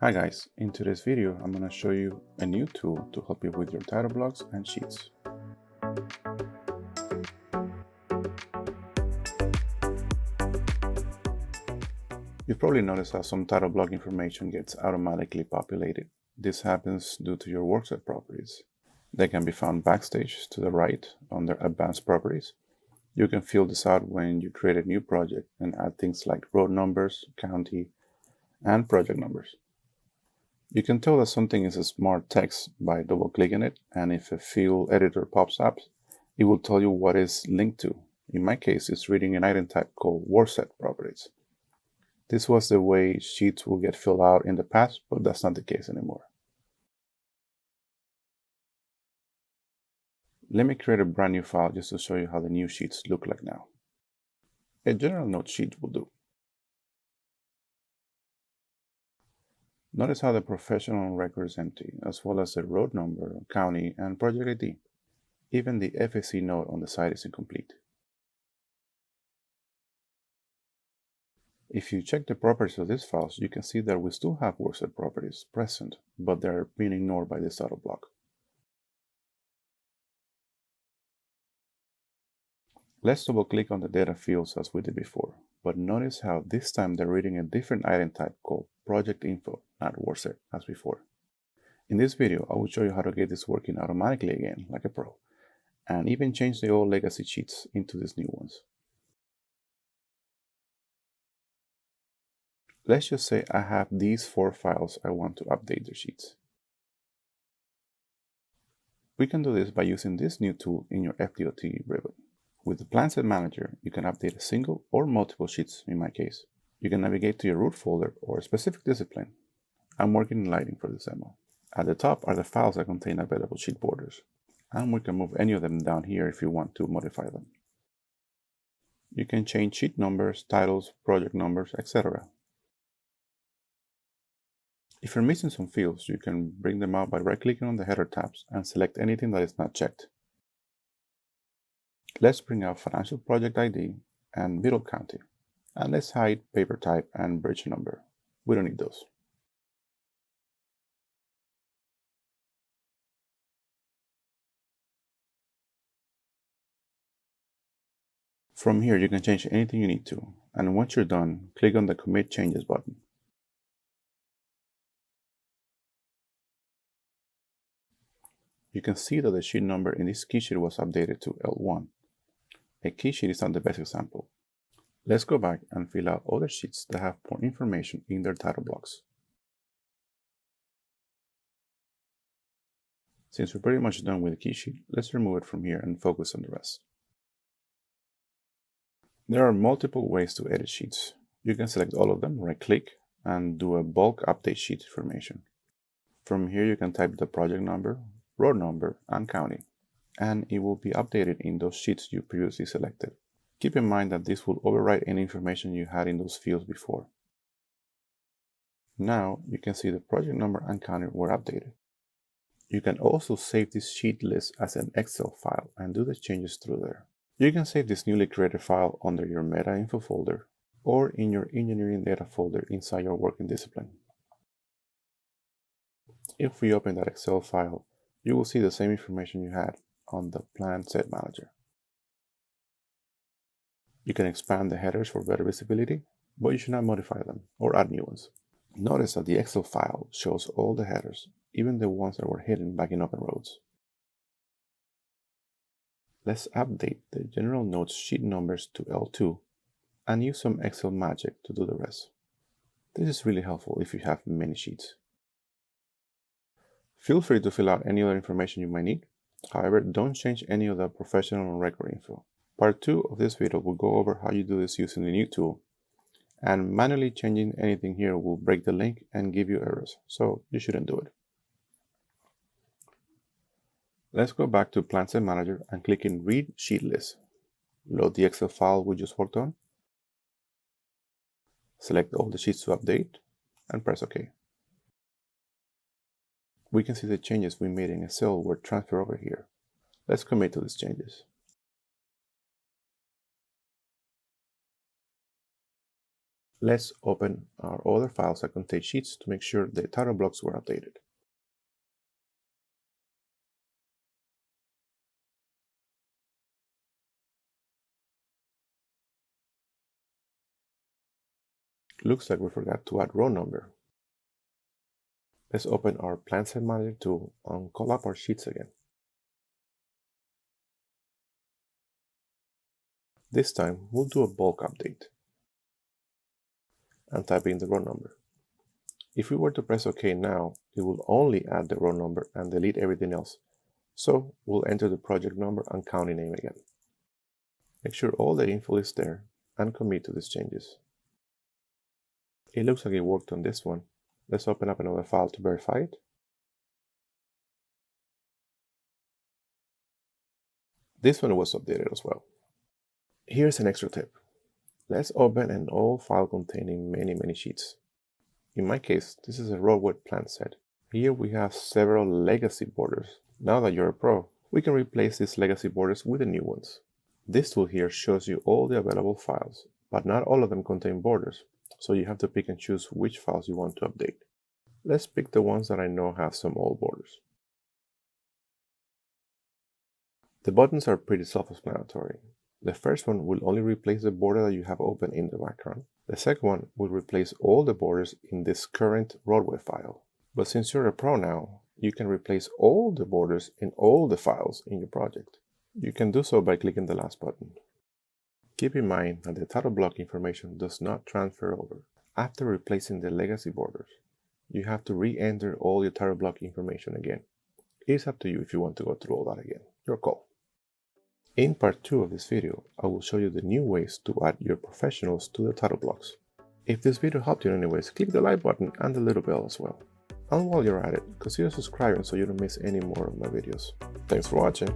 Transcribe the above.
Hi guys, in today's video I'm going to show you a new tool to help you with your title blocks and sheets. You've probably noticed how some title block information gets automatically populated. This happens due to your workset properties. They can be found backstage to the right under Advanced Properties. You can fill this out when you create a new project and add things like road numbers, county, and project numbers. You can tell that something is a smart text by double-clicking it, and if a field editor pops up, it will tell you what it's linked to. In my case, it's reading an item type called workset properties. This was the way sheets will get filled out in the past, but that's not the case anymore. Let me create a brand new file just to show you how the new sheets look like now. A general note sheet will do. Notice how the professional record is empty, as well as the road number, county, and project ID. Even the FAC note on the side is incomplete. If you check the properties of these files, you can see that we still have workset properties present, but they're being ignored by this title block. Let's double click on the data fields as we did before, but notice how this time they're reading a different item type called project info, not workset as before. In this video, I will show you how to get this working automatically again, like a pro, and even change the old legacy sheets into these new ones. Let's just say I have these 4 files I want to update the sheets. We can do this by using this new tool in your FDOT ribbon. With the Plan Set Manager, you can update a single or multiple sheets in my case. You can navigate to your root folder or a specific discipline. I'm working in lighting for this demo. At the top are the files that contain available sheet borders, and we can move any of them down here if you want to modify them. You can change sheet numbers, titles, project numbers, etc. If you're missing some fields, you can bring them out by right-clicking on the header tabs and select anything that is not checked. Let's bring out Financial Project ID and Middle County, and let's hide paper type and bridge number. We don't need those. From here, you can change anything you need to, and once you're done, click on the Commit Changes button. You can see that the sheet number in this key sheet was updated to L1. A key sheet is not the best example. Let's go back and fill out other sheets that have more information in their title blocks. Since we're pretty much done with the key sheet, let's remove it from here and focus on the rest. There are multiple ways to edit sheets. You can select all of them, right-click, and do a bulk update sheet information. From here you can type the project number, road number, and county, and it will be updated in those sheets you previously selected. Keep in mind that this will overwrite any information you had in those fields before. Now you can see the project number and county were updated. You can also save this sheet list as an Excel file and do the changes through there. You can save this newly created file under your Meta Info folder or in your Engineering Data folder inside your working discipline. If we open that Excel file, you will see the same information you had on the Plan Set Manager. You can expand the headers for better visibility, but you should not modify them or add new ones. Notice that the Excel file shows all the headers, even the ones that were hidden back in Open Roads. Let's update the General Notes sheet numbers to L2 and use some Excel magic to do the rest. This is really helpful if you have many sheets. Feel free to fill out any other information you might need. However, don't change any of the professional record info. Part 2 of this video will go over how you do this using the new tool, and manually changing anything here will break the link and give you errors, so you shouldn't do it. Let's go back to Plan Set Manager and click in Read Sheet List. Load the Excel file we just worked on. Select all the sheets to update and press OK. We can see the changes we made in Excel were transferred over here. Let's commit to these changes. Let's open our other files that contain sheets to make sure the title blocks were updated. Looks like we forgot to add row number. Let's open our Plan Set Manager tool and call up our sheets again. This time, we'll do a bulk update and type in the row number. If we were to press OK now, it will only add the row number and delete everything else. So we'll enter the project number and county name again. Make sure all the info is there and commit to these changes. It looks like it worked on this one. Let's open up another file to verify it. This one was updated as well. Here's an extra tip. Let's open an old file containing many sheets. In my case, this is a roadway plan set. Here we have several legacy borders. Now that you're a pro, we can replace these legacy borders with the new ones. This tool here shows you all the available files, but not all of them contain borders, so you have to pick and choose which files you want to update. Let's pick the ones that I know have some old borders. The buttons are pretty self-explanatory. The first one will only replace the border that you have open in the background. The second one will replace all the borders in this current roadway file. But since you're a pro now, you can replace all the borders in all the files in your project. You can do so by clicking the last button. Keep in mind that the title block information does not transfer over. After replacing the legacy borders, you have to re-enter all your title block information again. It's up to you if you want to go through all that again. Your call. In part 2 of this video, I will show you the new ways to add your professionals to the title blocks. If this video helped you in any ways, click the like button and the little bell as well. And while you're at it, consider subscribing so you don't miss any more of my videos. Thanks for watching.